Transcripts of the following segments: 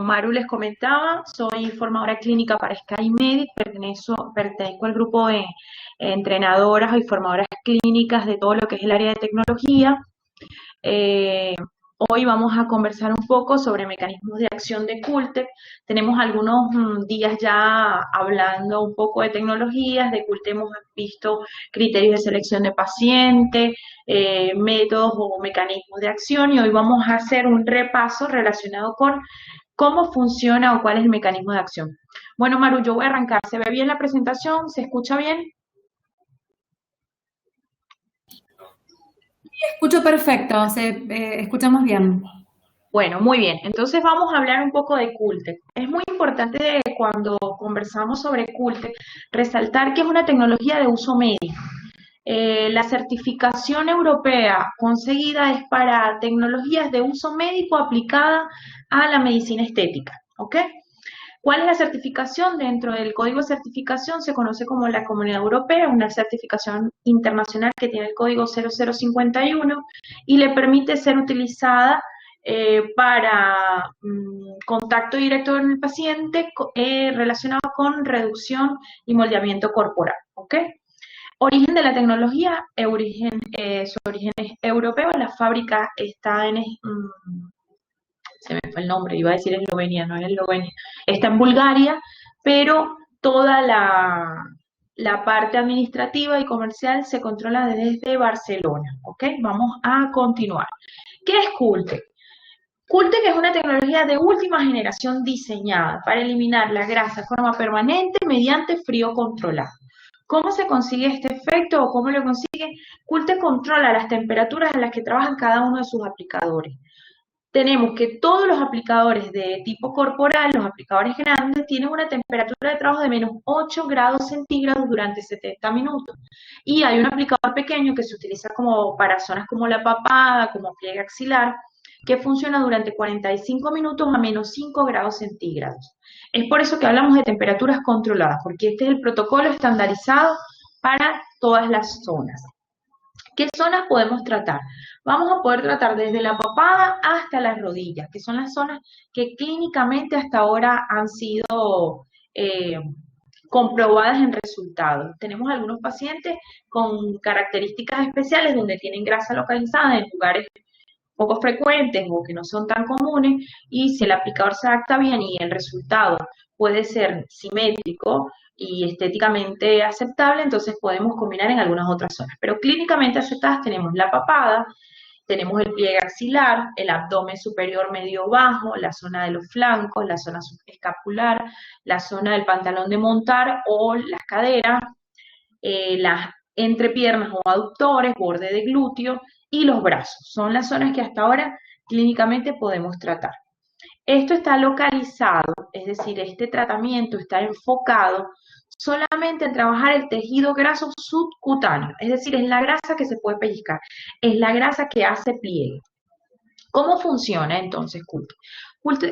Maru les comentaba, soy formadora clínica para SkyMedic, pertenezco al grupo de entrenadoras y formadoras clínicas de todo lo que es el área de tecnología. Eh, Hoy vamos a conversar un poco sobre mecanismos de acción de Cultec. Tenemos algunos días ya hablando un poco de tecnologías. De Cultec hemos visto criterios de selección de pacientes, métodos o mecanismos de acción, y hoy vamos a hacer un repaso relacionado con cómo funciona o cuál es el mecanismo de acción. Bueno, Maru, yo voy a arrancar. ¿Se ve bien la presentación? ¿Se escucha bien? Escucho perfecto, escuchamos bien. Bueno, muy bien. Entonces vamos a hablar un poco de Cultec. Es muy importante cuando conversamos sobre Cultec resaltar que es una tecnología de uso médico. La certificación europea conseguida es para tecnologías de uso médico aplicada a la medicina estética, ¿ok? ¿Cuál es la certificación? Dentro del código de certificación se conoce como la Comunidad Europea, una certificación internacional que tiene el código 0051 y le permite ser utilizada para contacto directo con el paciente relacionado con reducción y moldeamiento corporal, ¿ok? Origen de la tecnología, su origen es europeo, la fábrica está se me fue el nombre, iba a decir Eslovenia, no es Eslovenia, está en Bulgaria, pero toda la parte administrativa y comercial se controla desde Barcelona, ¿ok? Vamos a continuar. ¿Qué es Cultec? Cultec es una tecnología de última generación diseñada para eliminar la grasa de forma permanente mediante frío controlado. ¿Cómo se consigue este efecto o cómo lo consigue? Cultec controla las temperaturas a las que trabajan cada uno de sus aplicadores. Tenemos que todos los aplicadores de tipo corporal, los aplicadores grandes, tienen una temperatura de trabajo de menos 8 grados centígrados durante 70 minutos. Y hay un aplicador pequeño que se utiliza como para zonas como la papada, como pliegue axilar, que funciona durante 45 minutos a menos 5 grados centígrados. Es por eso que hablamos de temperaturas controladas, porque este es el protocolo estandarizado para todas las zonas. ¿Qué zonas podemos tratar? Vamos a poder tratar desde la papada hasta las rodillas, que son las zonas que clínicamente hasta ahora han sido eh, comprobadas en resultados. Tenemos algunos pacientes con características especiales donde tienen grasa localizada en lugares poco frecuentes o que no son tan comunes, y si el aplicador se adapta bien y el resultado puede ser simétrico y estéticamente aceptable, entonces podemos combinar en algunas otras zonas. Pero clínicamente aceptadas tenemos la papada, tenemos el pliegue axilar, el abdomen superior medio bajo, la zona de los flancos, la zona escapular, la zona del pantalón de montar o las caderas, las entrepiernas o aductores, borde de glúteo y los brazos. Son las zonas que hasta ahora clínicamente podemos tratar. Esto está localizado, es decir, este tratamiento está enfocado solamente en trabajar el tejido graso subcutáneo, es decir, es la grasa que se puede pellizcar, es la grasa que hace pliegue. ¿Cómo funciona entonces Cultec?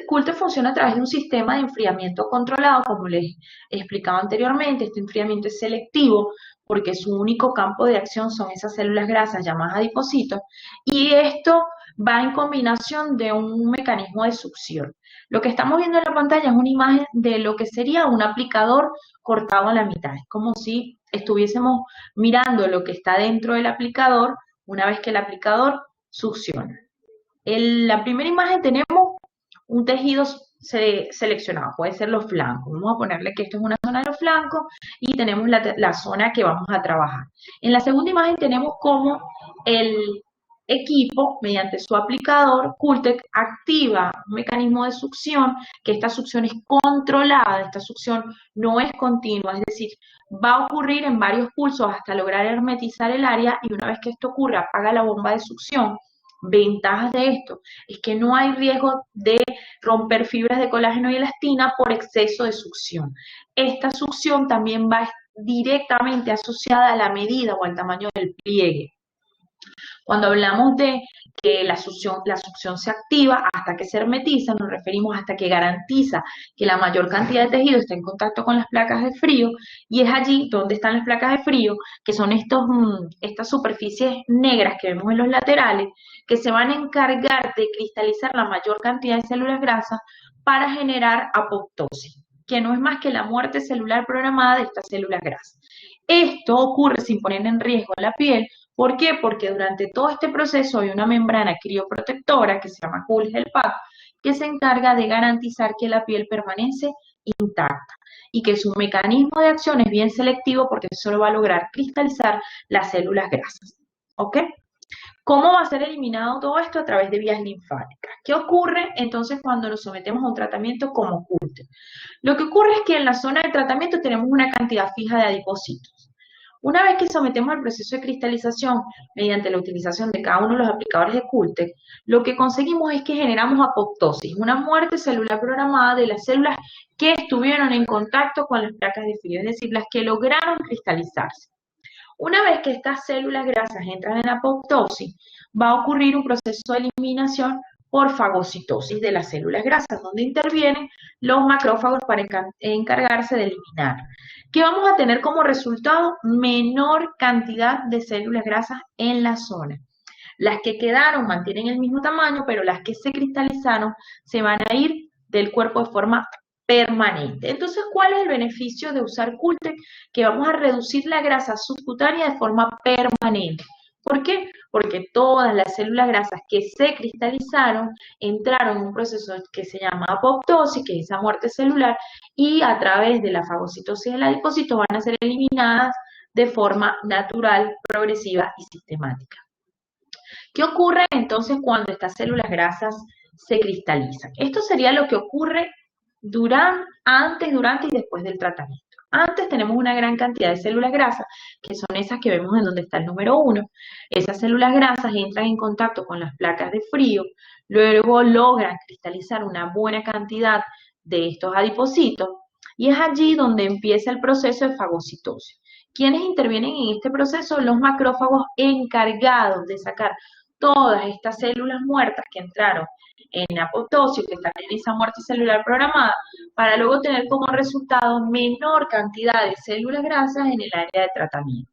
Cultec funciona a través de un sistema de enfriamiento controlado, como les he explicado anteriormente. Este enfriamiento es selectivo porque su único campo de acción son esas células grasas llamadas adipocitos, y esto va en combinación de un mecanismo de succión. Lo que estamos viendo en la pantalla es una imagen de lo que sería un aplicador cortado a la mitad. Es como si estuviésemos mirando lo que está dentro del aplicador una vez que el aplicador succiona. En la primera imagen tenemos un tejido seleccionado, puede ser los flancos. Vamos a ponerle que esto es una zona de los flancos y tenemos la zona que vamos a trabajar. En la segunda imagen tenemos cómo el equipo, mediante su aplicador, Cultec activa un mecanismo de succión, que esta succión es controlada, esta succión no es continua, es decir, va a ocurrir en varios pulsos hasta lograr hermetizar el área, y una vez que esto ocurre, apaga la bomba de succión. Ventajas de esto es que no hay riesgo de romper fibras de colágeno y elastina por exceso de succión. Esta succión también va directamente asociada a la medida o al tamaño del pliegue. Cuando hablamos de que la succión se activa hasta que se hermetiza, nos referimos hasta que garantiza que la mayor cantidad de tejido está en contacto con las placas de frío, y es allí donde están las placas de frío, que son estas superficies negras que vemos en los laterales, que se van a encargar de cristalizar la mayor cantidad de células grasas para generar apoptosis, que no es más que la muerte celular programada de estas células grasas. Esto ocurre sin poner en riesgo la piel. ¿Por qué? Porque durante todo este proceso hay una membrana crioprotectora que se llama Cool-Gelpack, que se encarga de garantizar que la piel permanece intacta y que su mecanismo de acción es bien selectivo porque solo va a lograr cristalizar las células grasas. ¿Ok? ¿Cómo va a ser eliminado todo esto? A través de vías linfáticas. ¿Qué ocurre entonces cuando nos sometemos a un tratamiento como CULTE? Lo que ocurre es que en la zona de tratamiento tenemos una cantidad fija de adipocitos. Una vez que sometemos al proceso de cristalización mediante la utilización de cada uno de los aplicadores de CULTE, lo que conseguimos es que generamos apoptosis, una muerte celular programada de las células que estuvieron en contacto con las placas de frío, es decir, las que lograron cristalizarse. Una vez que estas células grasas entran en apoptosis, va a ocurrir un proceso de eliminación por fagocitosis de las células grasas, donde intervienen los macrófagos para encargarse de eliminar. ¿Qué vamos a tener como resultado? Menor cantidad de células grasas en la zona. Las que quedaron mantienen el mismo tamaño, pero las que se cristalizaron se van a ir del cuerpo de forma permanente. Entonces, ¿cuál es el beneficio de usar CULTE? Que vamos a reducir la grasa subcutánea de forma permanente. ¿Por qué? Porque todas las células grasas que se cristalizaron entraron en un proceso que se llama apoptosis, que es esa muerte celular, y a través de la fagocitosis del adipocito van a ser eliminadas de forma natural, progresiva y sistemática. ¿Qué ocurre entonces cuando estas células grasas se cristalizan? Esto sería lo que ocurre antes, durante y después del tratamiento. Antes tenemos una gran cantidad de células grasas, que son esas que vemos en donde está el número 1. Esas células grasas entran en contacto con las placas de frío, luego logran cristalizar una buena cantidad de estos adipocitos, y es allí donde empieza el proceso de fagocitosis. ¿Quiénes intervienen en este proceso? Los macrófagos encargados de sacar todas estas células muertas que entraron en apoptosis, que están en esa muerte celular programada, para luego tener como resultado menor cantidad de células grasas en el área de tratamiento.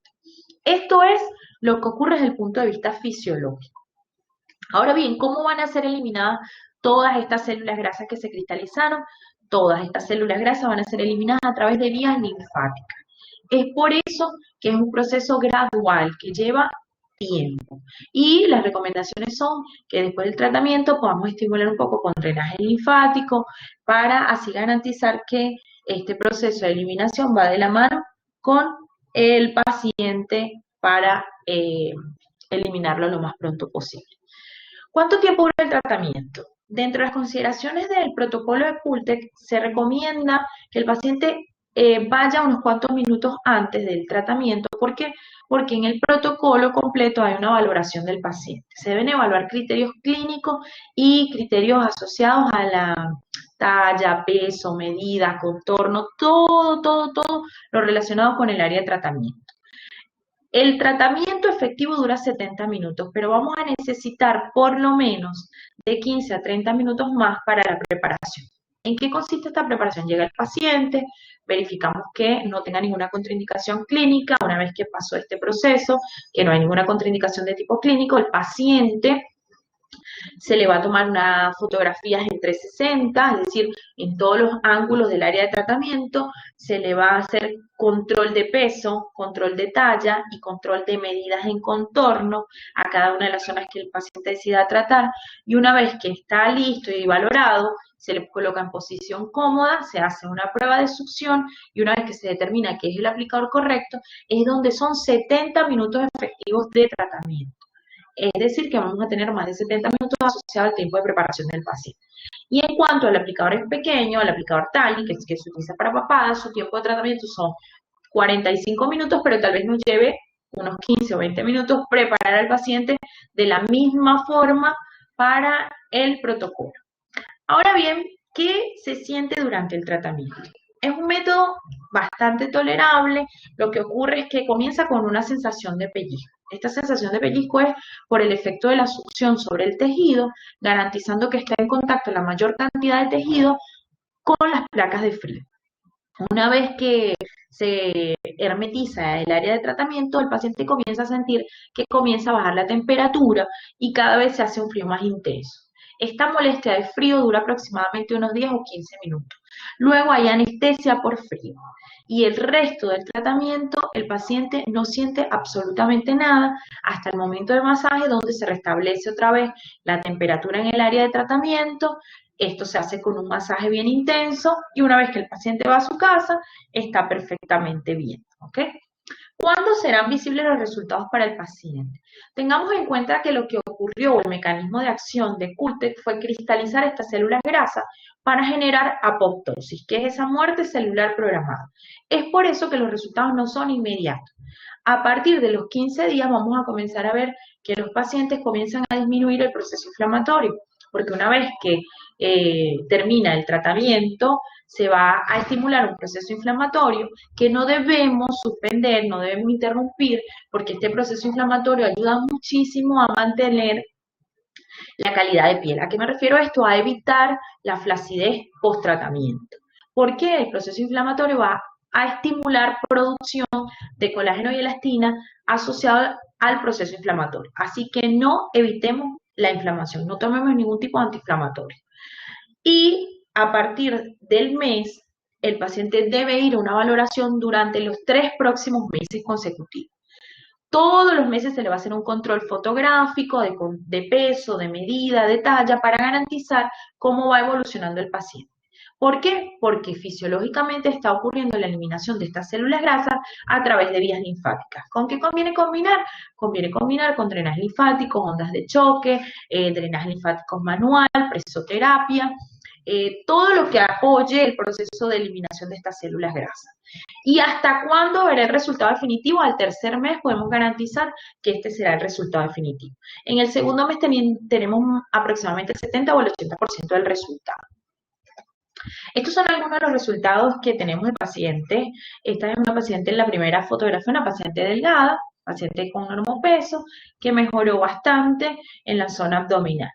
Esto es lo que ocurre desde el punto de vista fisiológico. Ahora bien, ¿cómo van a ser eliminadas todas estas células grasas que se cristalizaron? Todas estas células grasas van a ser eliminadas a través de vías linfáticas. Es por eso que es un proceso gradual que lleva tiempo. Y las recomendaciones son que después del tratamiento podamos estimular un poco con drenaje linfático para así garantizar que este proceso de eliminación va de la mano con el paciente para eliminarlo lo más pronto posible. ¿Cuánto tiempo dura el tratamiento? Dentro de las consideraciones del protocolo de CULTE se recomienda que el paciente vaya unos cuantos minutos antes del tratamiento. ¿Por qué? Porque en el protocolo completo hay una valoración del paciente. Se deben evaluar criterios clínicos y criterios asociados a la talla, peso, medida, contorno, todo lo relacionado con el área de tratamiento. El tratamiento efectivo dura 70 minutos, pero vamos a necesitar por lo menos de 15 a 30 minutos más para la preparación. ¿En qué consiste esta preparación? Llega el paciente, verificamos que no tenga ninguna contraindicación clínica. Una vez que pasó este proceso, que no hay ninguna contraindicación de tipo clínico, el paciente se le va a tomar unas fotografías en 360, es decir, en todos los ángulos del área de tratamiento, se le va a hacer control de peso, control de talla y control de medidas en contorno a cada una de las zonas que el paciente decida tratar, y una vez que está listo y valorado, se le coloca en posición cómoda, se hace una prueba de succión, y una vez que se determina que es el aplicador correcto, es donde son 70 minutos efectivos de tratamiento. Es decir, que vamos a tener más de 70 minutos asociados al tiempo de preparación del paciente. Y en cuanto al aplicador pequeño, al aplicador Tali, que se utiliza para papadas, su tiempo de tratamiento son 45 minutos, pero tal vez nos lleve unos 15 o 20 minutos preparar al paciente de la misma forma para el protocolo. Ahora bien, ¿qué se siente durante el tratamiento? Es un método bastante tolerable. Lo que ocurre es que comienza con una sensación de pellizco. Esta sensación de pellizco es por el efecto de la succión sobre el tejido, garantizando que está en contacto la mayor cantidad de tejido con las placas de frío. Una vez que se hermetiza el área de tratamiento, el paciente comienza a sentir que comienza a bajar la temperatura y cada vez se hace un frío más intenso. Esta molestia de frío dura aproximadamente unos 10 o 15 minutos. Luego hay anestesia por frío. Y el resto del tratamiento, el paciente no siente absolutamente nada hasta el momento del masaje, donde se restablece otra vez la temperatura en el área de tratamiento. Esto se hace con un masaje bien intenso y una vez que el paciente va a su casa, está perfectamente bien, ¿ok? ¿Cuándo serán visibles los resultados para el paciente? Tengamos en cuenta que lo que ocurrió, o el mecanismo de acción de Cultec, fue cristalizar estas células grasas para generar apoptosis, que es esa muerte celular programada. Es por eso que los resultados no son inmediatos. A partir de los 15 días vamos a comenzar a ver que los pacientes comienzan a disminuir el proceso inflamatorio, porque una vez que termina el tratamiento, se va a estimular un proceso inflamatorio que no debemos suspender, no debemos interrumpir, porque este proceso inflamatorio ayuda muchísimo a mantener la calidad de piel. ¿A qué me refiero esto? A evitar la flacidez post-tratamiento. Porque el proceso inflamatorio va a estimular producción de colágeno y elastina asociado al proceso inflamatorio. Así que no evitemos la inflamación, no tomemos ningún tipo de antiinflamatorio. Y a partir del mes, el paciente debe ir a una valoración durante los 3 próximos meses consecutivos. Todos los meses se le va a hacer un control fotográfico de peso, de medida, de talla, para garantizar cómo va evolucionando el paciente. ¿Por qué? Porque fisiológicamente está ocurriendo la eliminación de estas células grasas a través de vías linfáticas. ¿Con qué conviene combinar? Conviene combinar con drenaje linfático, ondas de choque, drenaje linfático manual, presoterapia, todo lo que apoye el proceso de eliminación de estas células grasas. ¿Y hasta cuándo verá el resultado definitivo? Al tercer mes podemos garantizar que este será el resultado definitivo. En el segundo mes tenemos aproximadamente el 70 o el 80% del resultado. Estos son algunos de los resultados que tenemos de paciente. Esta es una paciente en la primera fotografía, una paciente delgada, paciente con normopeso, que mejoró bastante en la zona abdominal.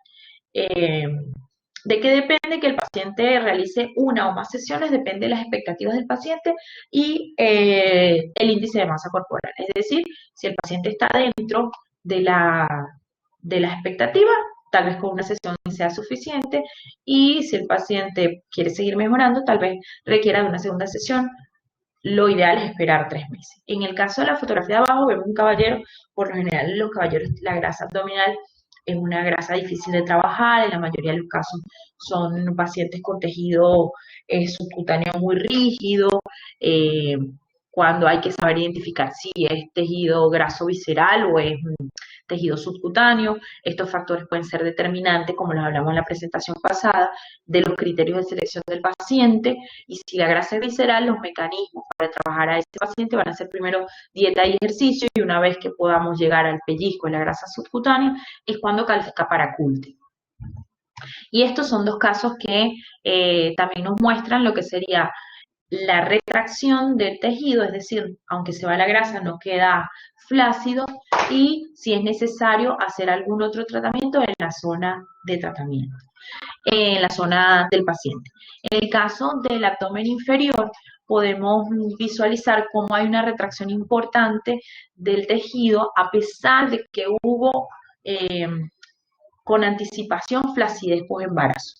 ¿De qué depende que el paciente realice una o más sesiones? Depende de las expectativas del paciente y el índice de masa corporal. Es decir, si el paciente está dentro de la expectativa, tal vez con una sesión sea suficiente, y si el paciente quiere seguir mejorando, tal vez requiera de una segunda sesión. Lo ideal es esperar 3 meses. En el caso de la fotografía de abajo, vemos un caballero. Por lo general, los caballeros, la grasa abdominal es una grasa difícil de trabajar. En la mayoría de los casos son pacientes con tejido subcutáneo muy rígido, cuando hay que saber identificar si es tejido graso visceral o es tejido subcutáneo. Estos factores pueden ser determinantes, como los hablamos en la presentación pasada, de los criterios de selección del paciente. Y si la grasa es visceral, los mecanismos para trabajar a ese paciente van a ser primero dieta y ejercicio, y una vez que podamos llegar al pellizco de la grasa subcutánea, es cuando califica para Cultec. Y estos son dos casos que también nos muestran lo que sería la retracción del tejido, es decir, aunque se va la grasa, no queda flácido, y si es necesario hacer algún otro tratamiento en la zona de tratamiento, en la zona del paciente. En el caso del abdomen inferior, podemos visualizar cómo hay una retracción importante del tejido, a pesar de que hubo con anticipación flacidez post-embarazo.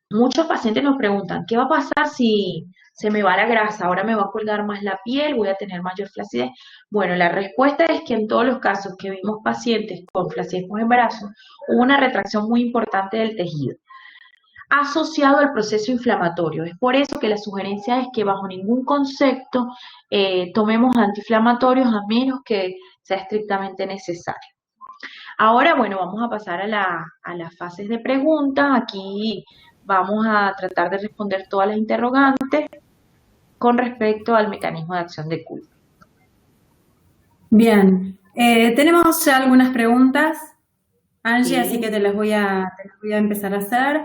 Muchos pacientes nos preguntan, ¿qué va a pasar si se me va la grasa? ¿Ahora me va a colgar más la piel? ¿Voy a tener mayor flacidez? Bueno, la respuesta es que en todos los casos que vimos pacientes con flacidez post-embarazo, hubo una retracción muy importante del tejido, asociado al proceso inflamatorio. Es por eso que la sugerencia es que bajo ningún concepto tomemos antiinflamatorios a menos que sea estrictamente necesario. Ahora, bueno, vamos a pasar a las fases de preguntas. Aquí vamos a tratar de responder todas las interrogantes con respecto al mecanismo de acción de Cultec. Bien, tenemos ya algunas preguntas, Angie, Sí. así que te las voy a empezar a hacer.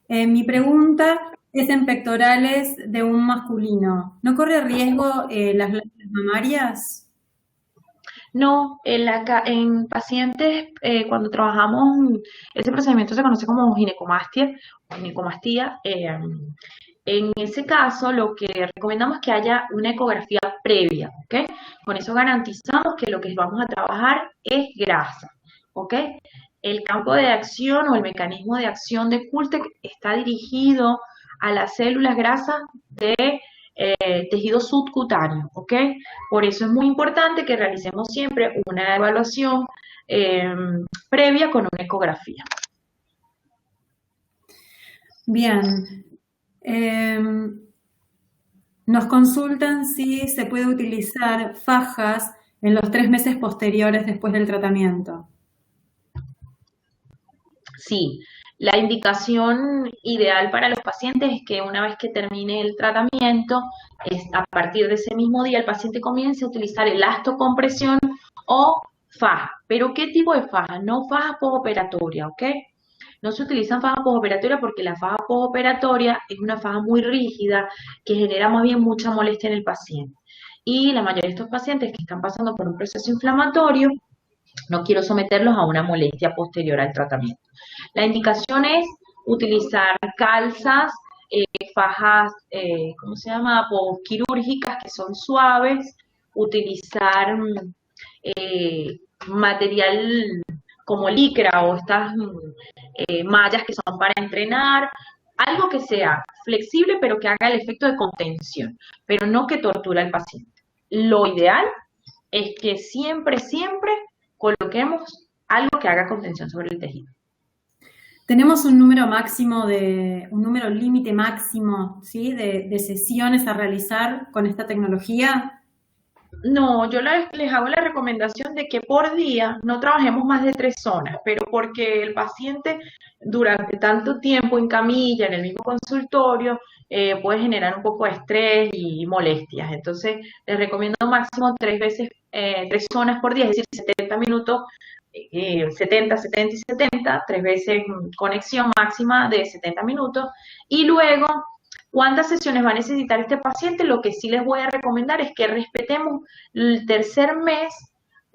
Mi pregunta es en pectorales de un masculino. ¿No corre riesgo las glándulas mamarias? No, en pacientes, cuando trabajamos, ese procedimiento se conoce como ginecomastia o ginecomastía. En ese caso, lo que recomendamos es que haya una ecografía previa, ¿ok? Con eso garantizamos que lo que vamos a trabajar es grasa, ¿ok? el campo de acción o el mecanismo de acción de Cultec está dirigido a las células grasas de tejido subcutáneo, ¿ok? Por eso es muy importante que realicemos siempre una evaluación previa con una ecografía. Bien. Nos consultan si se puede utilizar fajas en los 3 meses posteriores después del tratamiento. Sí, la indicación ideal para los pacientes es que una vez que termine el tratamiento, a partir de ese mismo día el paciente comience a utilizar elastocompresión o faja. ¿Pero qué tipo de faja? No faja postoperatoria, ¿ok? No se utilizan fajas postoperatoria porque la faja postoperatoria es una faja muy rígida que genera más bien mucha molestia en el paciente. Y la mayoría de estos pacientes que están pasando por un proceso inflamatorio, no quiero someterlos a una molestia posterior al tratamiento. La indicación es utilizar calzas, fajas, ¿cómo se llama? Quirúrgicas que son suaves, utilizar material como licra o estas mallas que son para entrenar, algo que sea flexible pero que haga el efecto de contención, pero no que torture al paciente. Lo ideal es que siempre, siempre coloquemos algo que haga contención sobre el tejido. ¿Tenemos un número máximo un número límite máximo, ¿sí? de sesiones a realizar con esta tecnología? No, yo les hago la recomendación de que por día no trabajemos más de 3 zonas, pero porque el paciente durante tanto tiempo en camilla, en el mismo consultorio, puede generar un poco de estrés y molestias. Entonces, les recomiendo máximo 3 zonas por día, es decir, 70 minutos, 70, 70 y 70, 3 veces conexión máxima de 70 minutos, y luego ¿cuántas sesiones va a necesitar este paciente? Lo que sí les voy a recomendar es que respetemos el tercer mes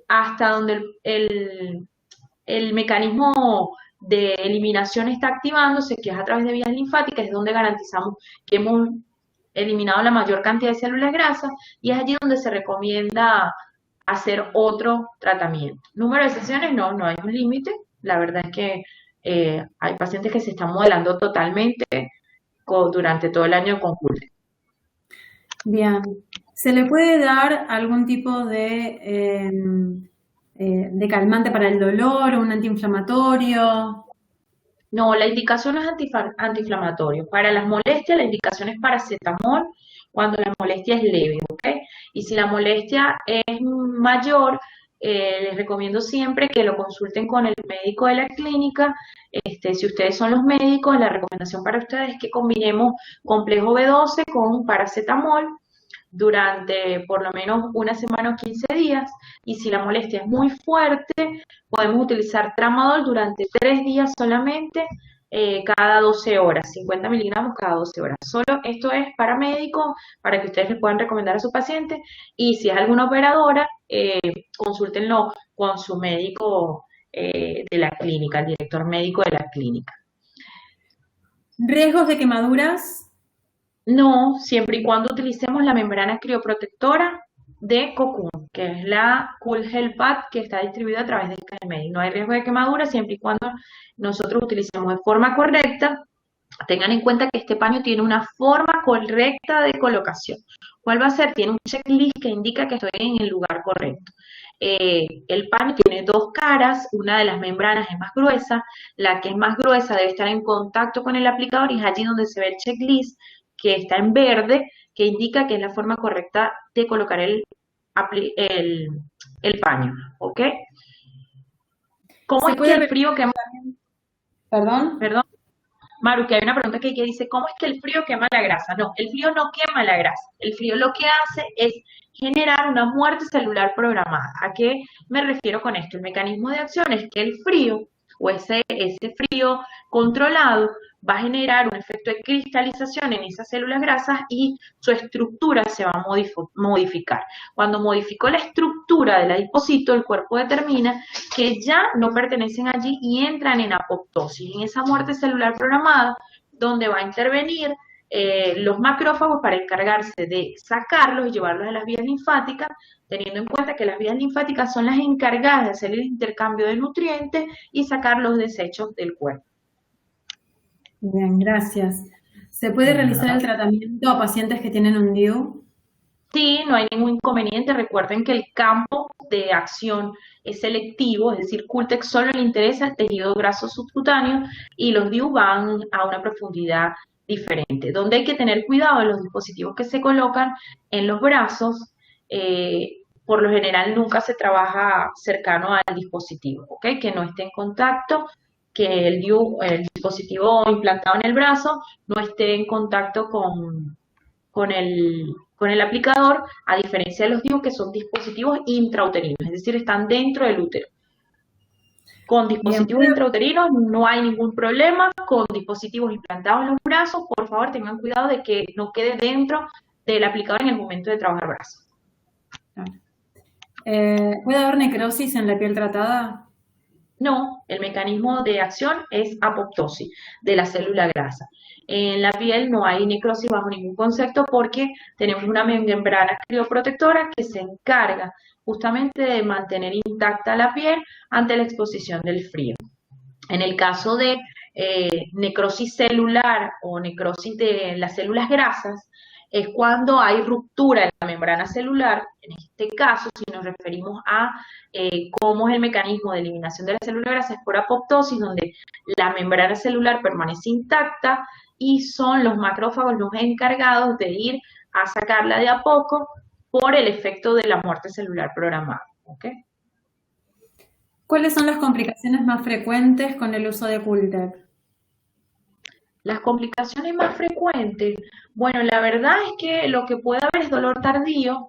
hasta donde el mecanismo de eliminación está activándose, que es a través de vías linfáticas, es donde garantizamos que hemos eliminado la mayor cantidad de células grasas y es allí donde se recomienda hacer otro tratamiento. Número de sesiones, no hay un límite. La verdad es que hay pacientes que se están modelando totalmente durante todo el año con Cultec. Bien. ¿Se le puede dar algún tipo de calmante para el dolor o un antiinflamatorio? No, la indicación es antiinflamatorio. Para las molestias, la indicación es paracetamol cuando la molestia es leve, ¿ok? Y si la molestia es mayor, les recomiendo siempre que lo consulten con el médico de la clínica. Si ustedes son los médicos, la recomendación para ustedes es que combinemos complejo B12 con paracetamol durante por lo menos una semana o 15 días, y si la molestia es muy fuerte, podemos utilizar tramadol durante 3 días solamente, cada 12 horas, 50 miligramos cada 12 horas. Solo esto es para médicos, para que ustedes les puedan recomendar a su paciente, y si es alguna operadora, consúltenlo con su médico de la clínica, el director médico de la clínica. ¿Riesgos de quemaduras? No, siempre y cuando utilicemos la membrana crioprotectora de Cocoon, que es la Cool Gel Pad que está distribuida a través de SkyMedic. No hay riesgo de quemadura siempre y cuando nosotros utilicemos de forma correcta. Tengan en cuenta que este paño tiene una forma correcta de colocación. ¿Cuál va a ser? Tiene un checklist que indica que estoy en el lugar correcto. El paño tiene 2 caras, una de las membranas es más gruesa, la que es más gruesa debe estar en contacto con el aplicador y es allí donde se ve el checklist que está en verde, que indica que es la forma correcta de colocar el paño, ¿ok? ¿Cómo es que el frío quema? ¿Perdón? Maru, que hay una pregunta que dice, ¿cómo es que el frío quema la grasa? No, el frío no quema la grasa. El frío lo que hace es generar una muerte celular programada. ¿A qué me refiero con esto? El mecanismo de acción es que el frío o ese frío controlado va a generar un efecto de cristalización en esas células grasas y su estructura se va a modificar. Cuando modificó la estructura del adipocito, el cuerpo determina que ya no pertenecen allí y entran en apoptosis, en esa muerte celular programada, donde va a intervenir los macrófagos para encargarse de sacarlos y llevarlos a las vías linfáticas, teniendo en cuenta que las vías linfáticas son las encargadas de hacer el intercambio de nutrientes y sacar los desechos del cuerpo. Bien, gracias. ¿Se puede realizar el tratamiento a pacientes que tienen un DIU? Sí, no hay ningún inconveniente. Recuerden que el campo de acción es selectivo, es decir, Cultex solo le interesa el tejido graso subcutáneo y los DIU van a una profundidad diferente. Donde hay que tener cuidado en los dispositivos que se colocan en los brazos, por lo general nunca se trabaja cercano al dispositivo, ¿ok? Que no esté en contacto, que el dispositivo implantado en el brazo no esté en contacto con el aplicador, a diferencia de los DIU, que son dispositivos intrauterinos, es decir, están dentro del útero. Con dispositivos intrauterinos no hay ningún problema. Con dispositivos implantados en los brazos, por favor tengan cuidado de que no quede dentro del aplicador en el momento de trabajar brazos. ¿Puede haber necrosis en la piel tratada? No, el mecanismo de acción es apoptosis de la célula grasa. En la piel no hay necrosis bajo ningún concepto porque tenemos una membrana crioprotectora que se encarga justamente de mantener intacta la piel ante la exposición del frío. En el caso de necrosis celular o necrosis de las células grasas, es cuando hay ruptura de la membrana celular. En este caso, si nos referimos a cómo es el mecanismo de eliminación de la célula grasa, es por apoptosis, donde la membrana celular permanece intacta y son los macrófagos los encargados de ir a sacarla de a poco por el efecto de la muerte celular programada. ¿Okay? ¿Cuáles son las complicaciones más frecuentes con el uso de Cultec? Las complicaciones más frecuentes, bueno, la verdad es que lo que puede haber es dolor tardío.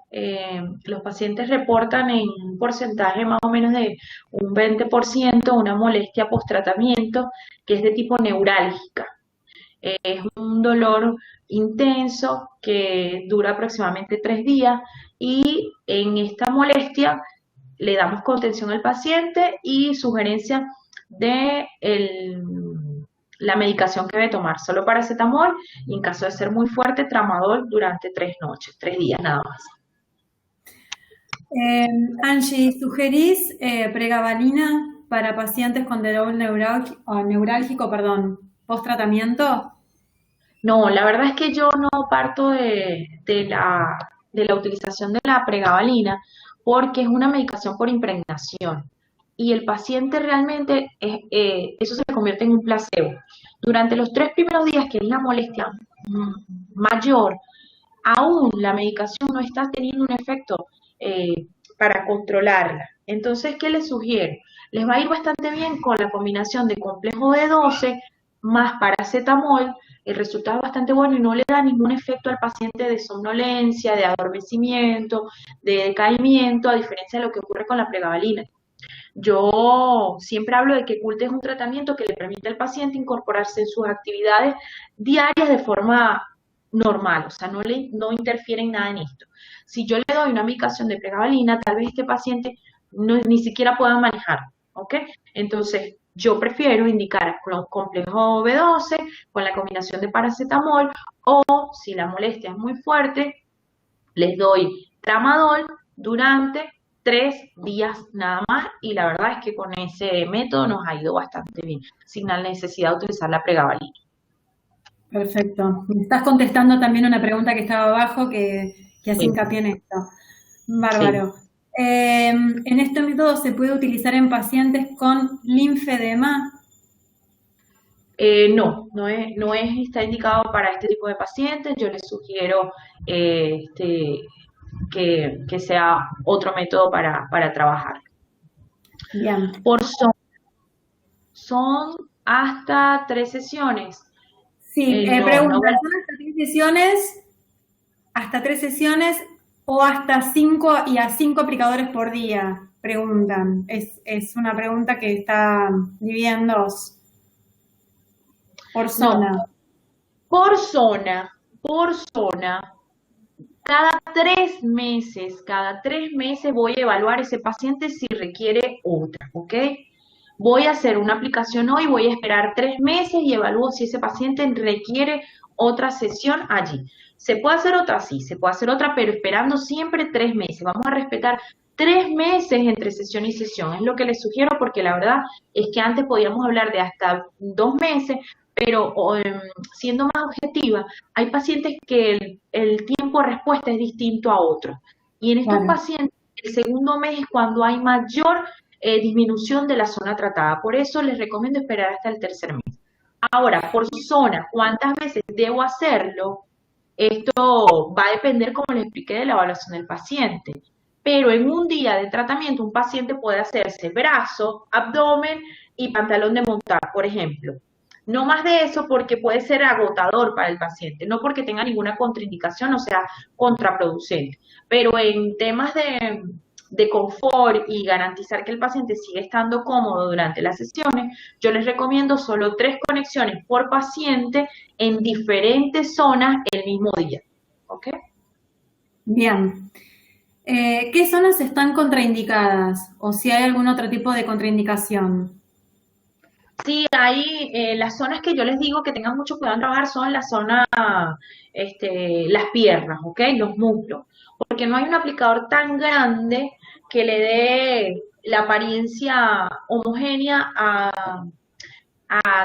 Los pacientes reportan en un porcentaje más o menos de un 20% una molestia post-tratamiento que es de tipo neurálgica. Es un dolor intenso que dura aproximadamente 3 días y en esta molestia le damos contención al paciente y sugerencia de la medicación que debe tomar, solo paracetamol y en caso de ser muy fuerte, tramadol durante 3 noches, 3 días nada más. Angie, ¿sugerís pregabalina para pacientes con dolor neurálgico, post-tratamiento? No, la verdad es que yo no parto de la utilización de la pregabalina porque es una medicación por impregnación y el paciente realmente, eso se convierte en un placebo. Durante los 3 primeros días, que es la molestia mayor, aún la medicación no está teniendo un efecto para controlarla. Entonces, ¿qué les sugiero? Les va a ir bastante bien con la combinación de complejo B12 más paracetamol. El resultado es bastante bueno y no le da ningún efecto al paciente de somnolencia, de adormecimiento, de decaimiento, a diferencia de lo que ocurre con la pregabalina. Yo siempre hablo de que Cultec es un tratamiento que le permite al paciente incorporarse en sus actividades diarias de forma normal, o sea, no interfiere en nada en esto. Si yo le doy una medicación de pregabalina, tal vez este paciente ni siquiera pueda manejar, ¿ok? Entonces, yo prefiero indicar con complejo B12, con la combinación de paracetamol, o si la molestia es muy fuerte, les doy tramadol durante 3 días nada más y la verdad es que con ese método nos ha ido bastante bien, sin la necesidad de utilizar la pregabalina. Perfecto. Me estás contestando también una pregunta que estaba abajo que hace hincapié en esto. Bárbaro. Sí. ¿En este método se puede utilizar en pacientes con linfedema? No está indicado para este tipo de pacientes. Yo les sugiero que sea otro método para trabajar. Bien. Por zona, son hasta 3 sesiones. Sí, pregunta, ¿son hasta 3 sesiones o hasta 5 y a 5 aplicadores por día? Preguntan. Es una pregunta que está dividida en 2. Por zona. No. Por zona. Cada 3 meses voy a evaluar ese paciente si requiere otra, ¿ok? voy a hacer una aplicación hoy, voy a esperar 3 meses y evalúo si ese paciente requiere otra sesión allí. Se puede hacer otra, sí, se puede hacer otra, pero esperando siempre 3 meses. Vamos a respetar 3 meses entre sesión y sesión. Es lo que les sugiero porque la verdad es que antes podíamos hablar de hasta 2 meses, pero siendo más objetiva, hay pacientes que el tiempo de respuesta es distinto a otros. Y en estos Claro. pacientes, el segundo mes es cuando hay mayor disminución de la zona tratada. Por eso les recomiendo esperar hasta el tercer mes. Ahora, por zona, ¿cuántas veces debo hacerlo? Esto va a depender, como les expliqué, de la evaluación del paciente. Pero en un día de tratamiento, un paciente puede hacerse brazo, abdomen y pantalón de montar, por ejemplo. No más de eso porque puede ser agotador para el paciente, no porque tenga ninguna contraindicación o sea contraproducente. Pero en temas de confort y garantizar que el paciente siga estando cómodo durante las sesiones, yo les recomiendo solo 3 conexiones por paciente en diferentes zonas el mismo día. ¿Ok? Bien. ¿Qué zonas están contraindicadas? O si hay algún otro tipo de contraindicación. Sí, hay las zonas que yo les digo que tengan mucho cuidado en trabajar son las zonas, las piernas, ¿ok? Los muslos, porque no hay un aplicador tan grande que le dé la apariencia homogénea a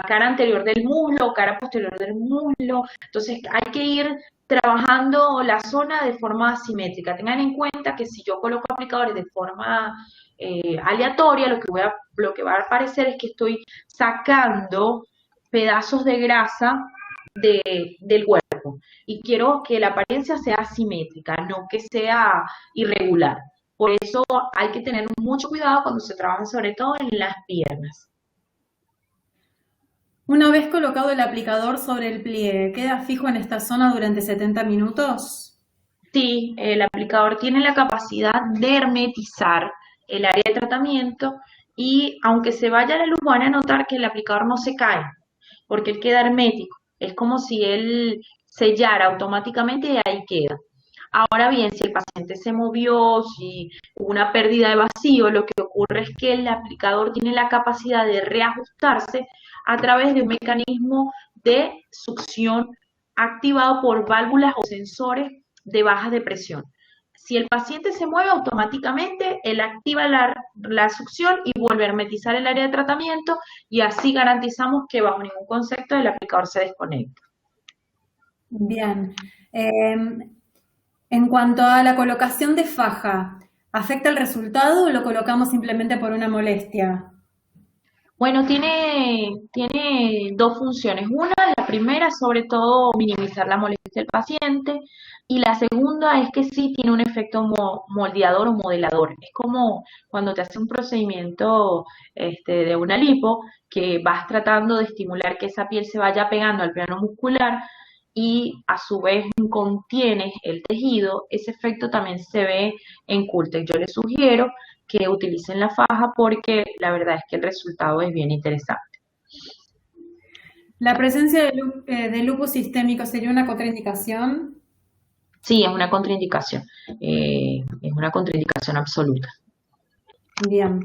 cara anterior del muslo o cara posterior del muslo. Entonces hay que ir trabajando la zona de forma asimétrica. Tengan en cuenta que si yo coloco aplicadores de forma aleatoria, lo que va a aparecer es que estoy sacando pedazos de grasa del cuerpo. Y quiero que la apariencia sea asimétrica, no que sea irregular. Por eso hay que tener mucho cuidado cuando se trabaja sobre todo en las piernas. Una vez colocado el aplicador sobre el pliegue, ¿queda fijo en esta zona durante 70 minutos? Sí, el aplicador tiene la capacidad de hermetizar el área de tratamiento y aunque se vaya la luz van a notar que el aplicador no se cae porque él queda hermético. Es como si él sellara automáticamente y ahí queda. Ahora bien, si el paciente se movió, si hubo una pérdida de vacío, lo que ocurre es que el aplicador tiene la capacidad de reajustarse a través de un mecanismo de succión activado por válvulas o sensores de baja de presión. Si el paciente se mueve automáticamente, él activa la succión y vuelve a hermetizar el área de tratamiento y así garantizamos que bajo ningún concepto el aplicador se desconecta. Bien. En cuanto a la colocación de faja, ¿afecta el resultado o lo colocamos simplemente por una molestia? Bueno, tiene dos funciones. Una, la primera, sobre todo, minimizar la molestia del paciente. Y la segunda es que sí tiene un efecto moldeador o modelador. Es como cuando te hace un procedimiento de una lipo, que vas tratando de estimular que esa piel se vaya pegando al plano muscular y a su vez contienes el tejido. Ese efecto también se ve en Cultec. Yo les sugiero que utilicen la faja porque la verdad es que el resultado es bien interesante. ¿La presencia de lupus sistémico sería una contraindicación? Sí, es una contraindicación absoluta. Bien.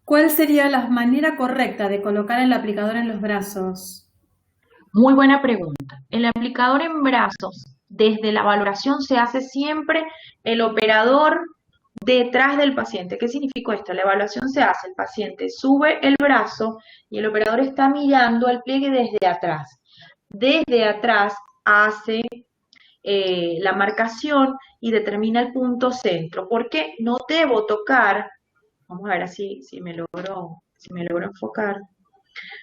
¿Cuál sería la manera correcta de colocar el aplicador en los brazos? Muy buena pregunta. El aplicador en brazos, desde la valoración se hace siempre el operador detrás del paciente. ¿Qué significa esto? La evaluación se hace, el paciente sube el brazo y el operador está mirando al pliegue desde atrás. Desde atrás hace la marcación y determina el punto centro. Porque no debo tocar, vamos a ver así si me logro enfocar,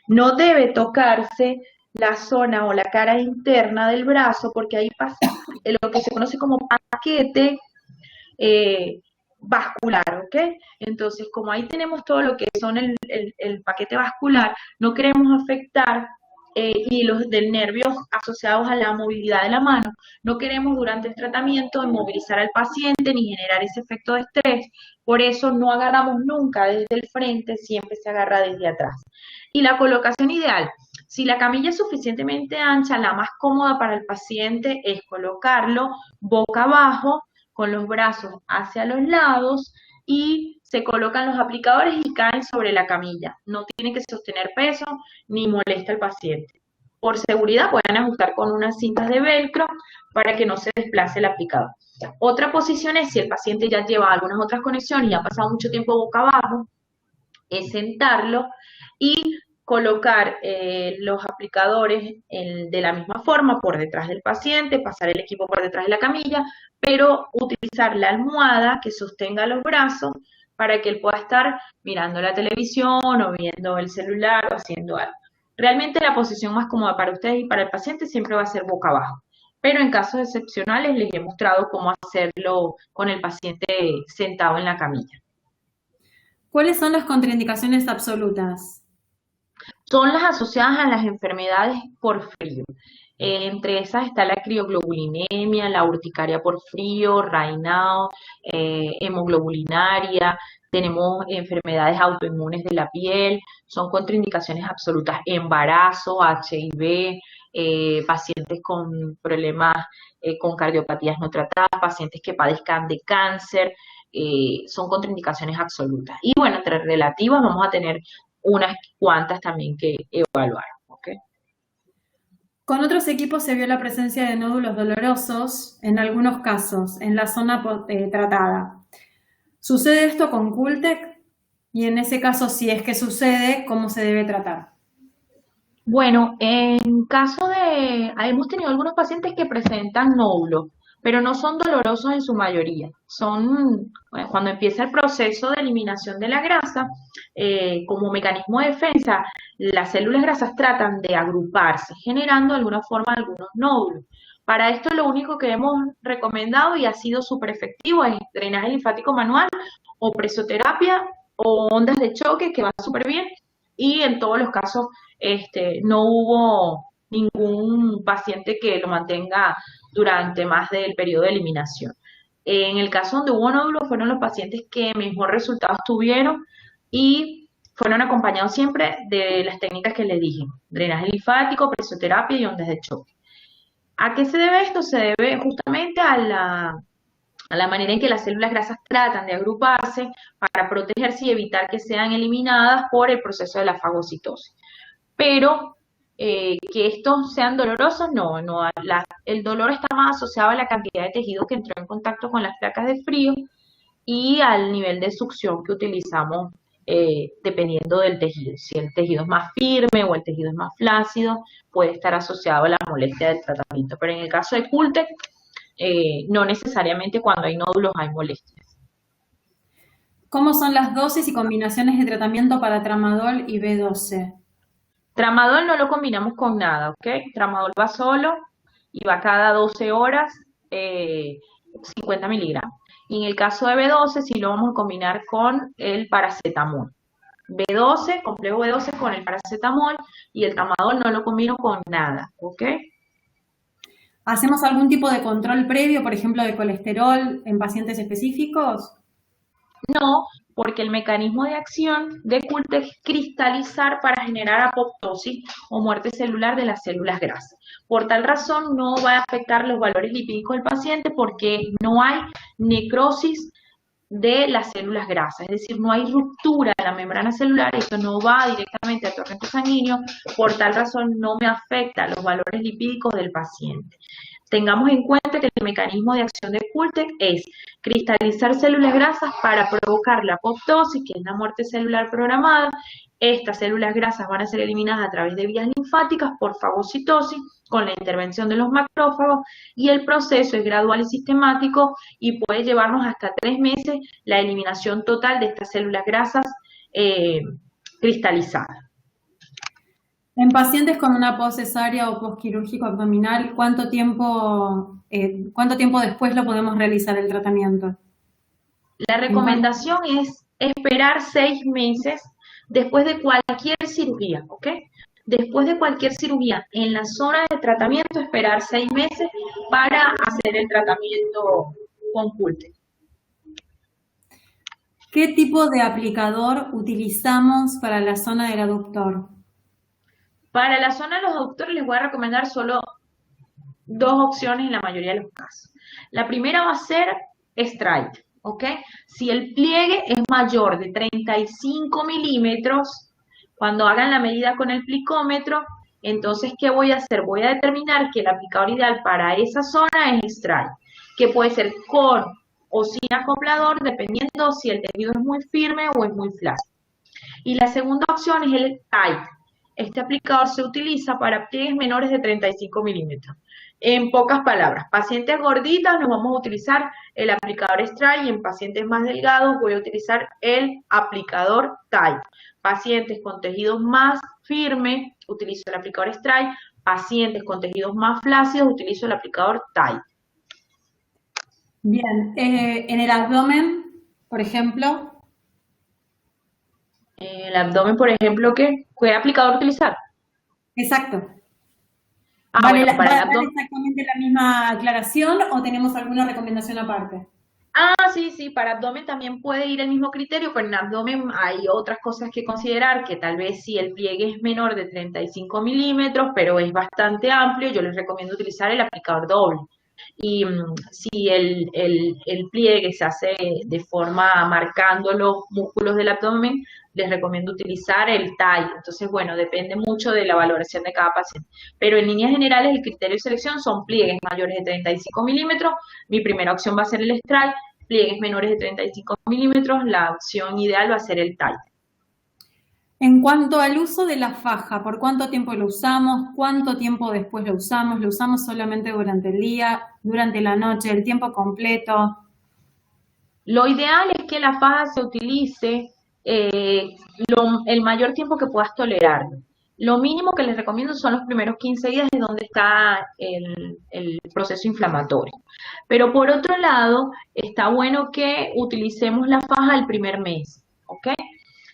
no debe tocarse la zona o la cara interna del brazo porque ahí pasa lo que se conoce como paquete vascular, ¿ok? Entonces, como ahí tenemos todo lo que son el paquete vascular, no queremos afectar hilos del nervio asociados a la movilidad de la mano. No queremos durante el tratamiento inmovilizar al paciente ni generar ese efecto de estrés. Por eso no agarramos nunca desde el frente, siempre se agarra desde atrás. Y la colocación ideal. Si la camilla es suficientemente ancha, la más cómoda para el paciente es colocarlo boca abajo, con los brazos hacia los lados y se colocan los aplicadores y caen sobre la camilla. No tienen que sostener peso ni molesta al paciente. Por seguridad pueden ajustar con unas cintas de velcro para que no se desplace el aplicador. Otra posición es si el paciente ya lleva algunas otras conexiones y ha pasado mucho tiempo boca abajo, es sentarlo y colocar los aplicadores de la misma forma por detrás del paciente, pasar el equipo por detrás de la camilla, pero utilizar la almohada que sostenga los brazos para que él pueda estar mirando la televisión o viendo el celular o haciendo algo. Realmente la posición más cómoda para ustedes y para el paciente siempre va a ser boca abajo, pero en casos excepcionales les he mostrado cómo hacerlo con el paciente sentado en la camilla. ¿Cuáles son las contraindicaciones absolutas? Son las asociadas a las enfermedades por frío. Entre esas está la crioglobulinemia, la urticaria por frío, Raynaud, hemoglobulinaria, tenemos enfermedades autoinmunes de la piel, son contraindicaciones absolutas, embarazo, HIV, pacientes con problemas con cardiopatías no tratadas, pacientes que padezcan de cáncer, son contraindicaciones absolutas. Y bueno, entre relativas vamos a tener unas cuantas también que evaluar. ¿Okay? Con otros equipos se vio la presencia de nódulos dolorosos, en algunos casos, en la zona tratada. ¿Sucede esto con Cultec? Y en ese caso, si es que sucede, ¿cómo se debe tratar? Bueno, en caso de, hemos tenido algunos pacientes que presentan nódulos, pero no son dolorosos en su mayoría. Son, cuando empieza el proceso de eliminación de la grasa, como mecanismo de defensa, las células grasas tratan de agruparse, generando de alguna forma algunos nódulos. Para esto lo único que hemos recomendado y ha sido súper efectivo es drenaje linfático manual o presoterapia o ondas de choque, que va súper bien, y en todos los casos no hubo ningún paciente que lo mantenga durante más del periodo de eliminación. En el caso donde hubo nódulos fueron los pacientes que mejor resultados tuvieron y fueron acompañados siempre de las técnicas que les dije, drenaje linfático, presoterapia y ondas de choque. ¿A qué se debe esto? Se debe justamente a la manera en que las células grasas tratan de agruparse para protegerse y evitar que sean eliminadas por el proceso de la fagocitosis. Pero que estos sean dolorosos, no, el dolor está más asociado a la cantidad de tejido que entró en contacto con las placas de frío y al nivel de succión que utilizamos dependiendo del tejido. Si el tejido es más firme o el tejido es más flácido, puede estar asociado a la molestia del tratamiento. Pero en el caso de Cultec, no necesariamente cuando hay nódulos hay molestias. ¿Cómo son las dosis y combinaciones de tratamiento para tramadol y B12? Tramadol no lo combinamos con nada, ¿ok? Tramadol va solo y va cada 12 horas, 50 miligramos. Y en el caso de B12 sí lo vamos a combinar con el paracetamol. B12, complejo B12 con el paracetamol y el tramadol no lo combino con nada, ¿ok? ¿Hacemos algún tipo de control previo, por ejemplo, de colesterol en pacientes específicos? No, porque el mecanismo de acción de Cultec es cristalizar para generar apoptosis o muerte celular de las células grasas. Por tal razón no va a afectar los valores lipídicos del paciente porque no hay necrosis de las células grasas, es decir, no hay ruptura de la membrana celular, esto no va directamente al torrente sanguíneo, por tal razón no me afecta los valores lipídicos del paciente. Tengamos en cuenta que el mecanismo de acción de Cultec es cristalizar células grasas para provocar la apoptosis, que es la muerte celular programada. Estas células grasas van a ser eliminadas a través de vías linfáticas por fagocitosis con la intervención de los macrófagos y el proceso es gradual y sistemático y puede llevarnos hasta 3 meses la eliminación total de estas células grasas cristalizadas. En pacientes con una poscesárea o posquirúrgico abdominal, ¿cuánto tiempo después lo podemos realizar el tratamiento? La recomendación es esperar 6 meses después de cualquier cirugía, ¿ok? Después de cualquier cirugía, en la zona de tratamiento, esperar 6 meses para hacer el tratamiento con Cultec. ¿Qué tipo de aplicador utilizamos para la zona del aductor? Para la zona de los aductores les voy a recomendar solo 2 opciones en la mayoría de los casos. La primera va a ser Stride, ¿ok? Si el pliegue es mayor de 35 milímetros, cuando hagan la medida con el plicómetro, entonces, ¿qué voy a hacer? Voy a determinar que el aplicador ideal para esa zona es Stray, que puede ser con o sin acoplador, dependiendo si el tejido es muy firme o es muy flácido. Y la segunda opción es el tight. Este aplicador se utiliza para pliegues menores de 35 milímetros. En pocas palabras, pacientes gorditas nos vamos a utilizar el aplicador Stray y en pacientes más delgados voy a utilizar el aplicador tight. Pacientes con tejidos más firmes, utilizo el aplicador Stray. Pacientes con tejidos más flácidos, utilizo el aplicador tight. Bien, en el abdomen, por ejemplo. El abdomen, por ejemplo, ¿qué aplicador utilizar? Exacto. Bueno, para el ¿Vale abdomen. exactamente la misma aclaración o tenemos alguna recomendación aparte? Sí, para abdomen también puede ir el mismo criterio, pero en abdomen hay otras cosas que considerar, que tal vez si el pliegue es menor de 35 milímetros, pero es bastante amplio, yo les recomiendo utilizar el aplicador doble. Y si el pliegue se hace de forma marcando los músculos del abdomen, les recomiendo utilizar el TAI. Entonces, bueno, depende mucho de la valoración de cada paciente. Pero en líneas generales, el criterio de selección son pliegues mayores de 35 milímetros. Mi primera opción va a ser el Stray. Pliegues menores de 35 milímetros, la opción ideal va a ser el TAI. En cuanto al uso de la faja, ¿por cuánto tiempo lo usamos? ¿Cuánto tiempo después lo usamos? ¿Lo usamos solamente durante el día, durante la noche, el tiempo completo? Lo ideal es que la faja se utilice el mayor tiempo que puedas tolerar. Lo mínimo que les recomiendo son los primeros 15 días de donde está el proceso inflamatorio. Pero por otro lado, está bueno que utilicemos la faja el primer mes, ¿ok?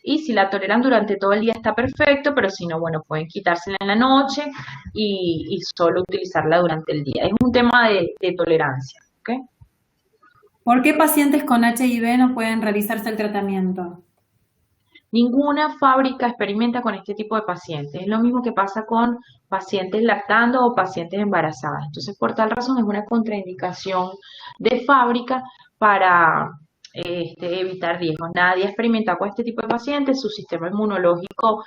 Y si la toleran durante todo el día está perfecto, pero si no, bueno, pueden quitársela en la noche y solo utilizarla durante el día. Es un tema de tolerancia, ¿ok? ¿Por qué pacientes con HIV no pueden realizarse el tratamiento? Ninguna fábrica experimenta con este tipo de pacientes. Es lo mismo que pasa con pacientes lactando o pacientes embarazadas. Entonces, por tal razón, es una contraindicación de fábrica para evitar riesgos. Nadie ha experimentado con este tipo de pacientes. Su sistema inmunológico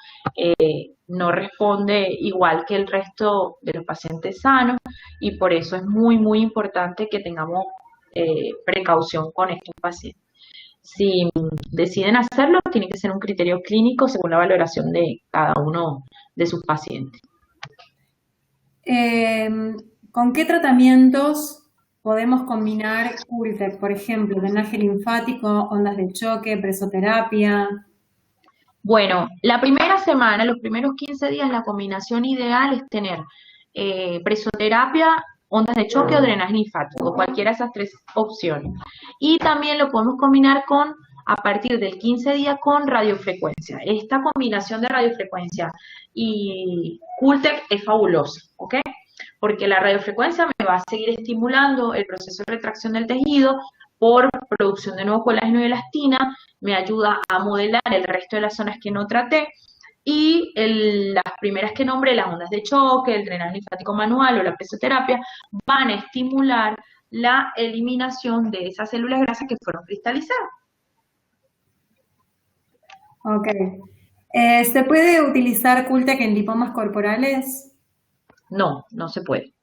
no responde igual que el resto de los pacientes sanos y por eso es muy, muy importante que tengamos precaución con estos pacientes. Si deciden hacerlo, tiene que ser un criterio clínico según la valoración de cada uno de sus pacientes. ¿Con qué tratamientos podemos combinar Cultec? Por ejemplo, drenaje linfático, ondas de choque, presoterapia. Bueno, la primera semana, los primeros 15 días, la combinación ideal es tener presoterapia, ondas de choque o drenaje linfático, cualquiera de esas tres opciones. Y también lo podemos combinar con, a partir del 15 día, con radiofrecuencia. Esta combinación de radiofrecuencia y Cultec es fabulosa, ¿ok? Porque la radiofrecuencia me va a seguir estimulando el proceso de retracción del tejido por producción de nuevo colágeno y elastina, me ayuda a modelar el resto de las zonas que no traté, y las primeras que nombré, las ondas de choque, el drenaje linfático manual o la presoterapia, van a estimular la eliminación de esas células grasas que fueron cristalizadas. Ok. ¿Se puede utilizar Cultec en lipomas corporales? No, no se puede.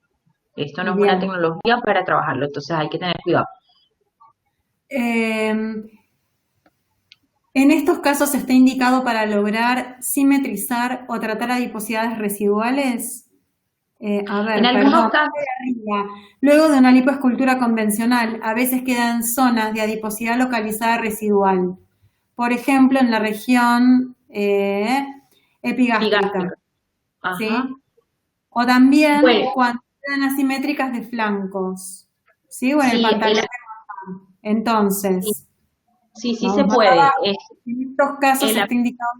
Esto no es Bien. una tecnología para trabajarlo, entonces hay que tener cuidado. En estos casos está indicado para lograr simetrizar o tratar adiposidades residuales. A ver, En algunos casos, luego de una lipoescultura convencional, a veces quedan zonas de adiposidad localizada residual. Por ejemplo, en la región epigástrica. ¿Sí? O también cuando quedan asimétricas de flancos. ¿Sí? O en el pantalón. Entonces. Sí, se puede. En estos casos está indicado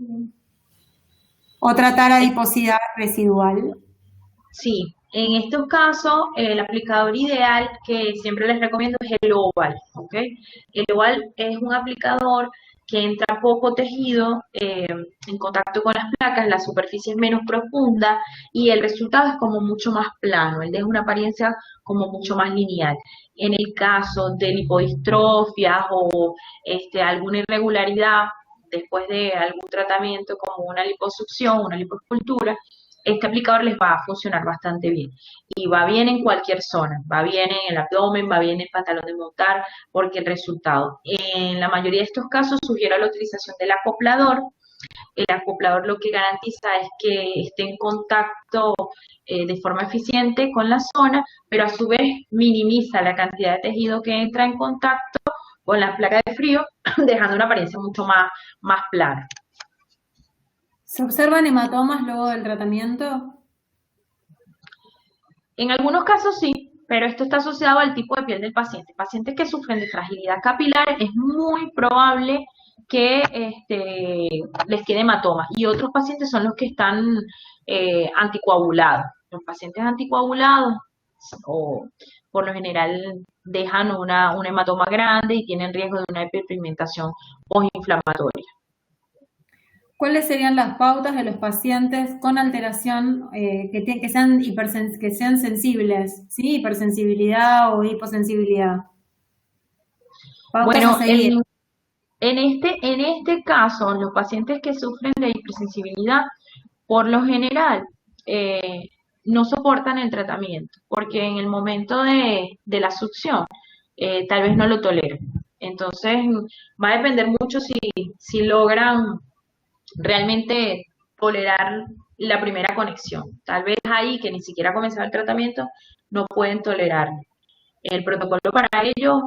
o tratar adiposidad residual. Sí, en estos casos el aplicador ideal que siempre les recomiendo es el Oval, ¿ok? El Oval es un aplicador que entra poco tejido en contacto con las placas, la superficie es menos profunda y el resultado es como mucho más plano, él deja una apariencia como mucho más lineal. En el caso de lipodistrofias o alguna irregularidad después de algún tratamiento como una liposucción, una lipoescultura, este aplicador les va a funcionar bastante bien. Y va bien en cualquier zona, va bien en el abdomen, va bien en el pantalón de montar, porque el resultado, en la mayoría de estos casos, sugiero la utilización del acoplador. El acoplador lo que garantiza es que esté en contacto de forma eficiente con la zona, pero a su vez minimiza la cantidad de tejido que entra en contacto con las placas de frío, dejando una apariencia mucho más plana. ¿Se observan hematomas luego del tratamiento? En algunos casos sí, pero esto está asociado al tipo de piel del paciente. Pacientes que sufren de fragilidad capilar es muy probable que les quede hematoma. Y otros pacientes son los que están anticoagulados. Los pacientes anticoagulados o por lo general dejan un hematoma grande y tienen riesgo de una hiperpigmentación postinflamatoria. ¿Cuáles serían las pautas de los pacientes con alteración que sean sensibles? ¿Sí? Hipersensibilidad o hiposensibilidad. Pautas Bueno, a seguir. en este caso, los pacientes que sufren de hipersensibilidad, por lo general, no soportan el tratamiento, porque en el momento de la succión, tal vez no lo toleran. Entonces, va a depender mucho si logran realmente tolerar la primera conexión. Tal vez ahí, que ni siquiera ha comenzado el tratamiento, no pueden tolerar. El protocolo para ello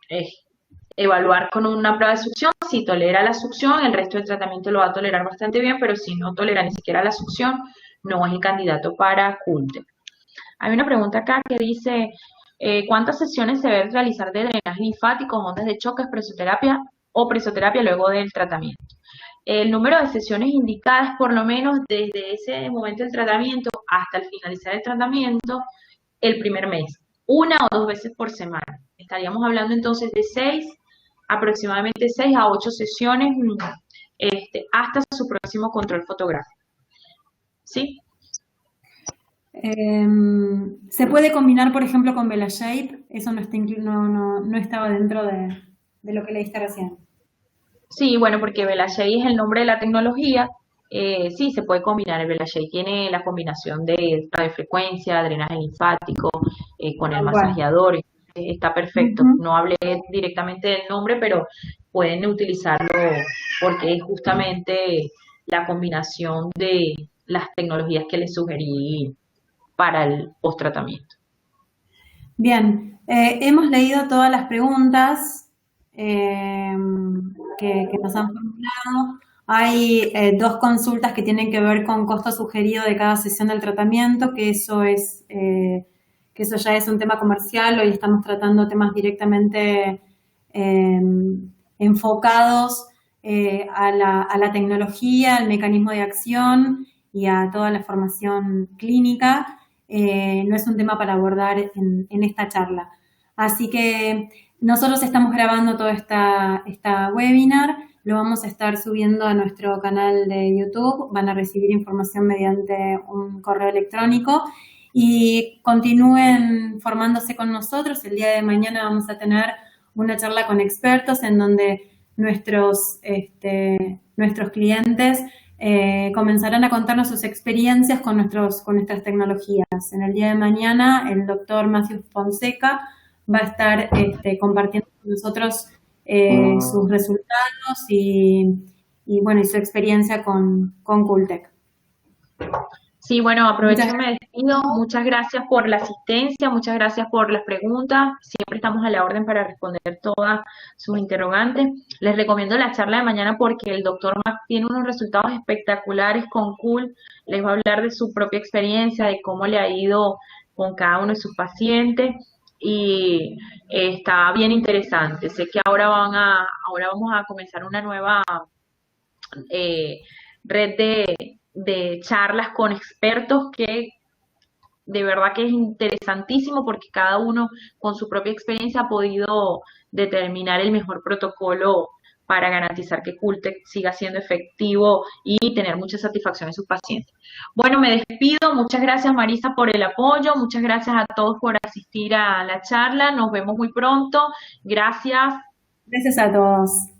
es evaluar con una prueba de succión. Si tolera la succión, el resto del tratamiento lo va a tolerar bastante bien, pero si no tolera ni siquiera la succión, no es el candidato para CULTE. Hay una pregunta acá que dice, ¿cuántas sesiones se debe realizar de drenaje linfático, ondas de choque, presoterapia o presoterapia luego del tratamiento? El número de sesiones indicadas, por lo menos desde ese momento del tratamiento hasta el finalizar el tratamiento, el primer mes, 1 o 2 veces por semana. Estaríamos hablando entonces de aproximadamente 6 a 8 sesiones hasta su próximo control fotográfico. ¿Sí? ¿Se puede combinar, por ejemplo, con VelaShape? Eso no estaba dentro de lo que leíste recién. Sí, bueno, porque VelaShape es el nombre de la tecnología. Sí, se puede combinar. El VelaShape tiene la combinación de radiofrecuencia, drenaje linfático, con el masajeador. Está perfecto. No hablé directamente del nombre, pero pueden utilizarlo porque es justamente la combinación de las tecnologías que les sugerí para el post-tratamiento. Bien, hemos leído todas las preguntas que nos han formulado. Hay 2 consultas que tienen que ver con costo sugerido de cada sesión del tratamiento, que eso ya es un tema comercial. Hoy estamos tratando temas directamente enfocados a la tecnología, al mecanismo de acción y a toda la formación clínica. No es un tema para abordar en esta charla. Así que nosotros estamos grabando toda esta webinar, lo vamos a estar subiendo a nuestro canal de YouTube, van a recibir información mediante un correo electrónico y continúen formándose con nosotros. El día de mañana vamos a tener una charla con expertos en donde nuestros clientes comenzarán a contarnos sus experiencias con nuestras tecnologías. En el día de mañana, el doctor Matthew Fonseca va a estar compartiendo con nosotros sus resultados y su experiencia con CULTEC. Sí, bueno, aprovecho y me despido. Muchas gracias por la asistencia, muchas gracias por las preguntas. Siempre estamos a la orden para responder todas sus interrogantes. Les recomiendo la charla de mañana porque el doctor Max tiene unos resultados espectaculares con CUL. Les va a hablar de su propia experiencia, de cómo le ha ido con cada uno de sus pacientes y está bien interesante. Sé que ahora vamos a comenzar una nueva red de charlas con expertos que de verdad que es interesantísimo porque cada uno con su propia experiencia ha podido determinar el mejor protocolo para garantizar que Cultec siga siendo efectivo y tener mucha satisfacción en sus pacientes. Bueno, me despido. Muchas gracias, Marisa, por el apoyo. Muchas gracias a todos por asistir a la charla. Nos vemos muy pronto. Gracias. Gracias a todos.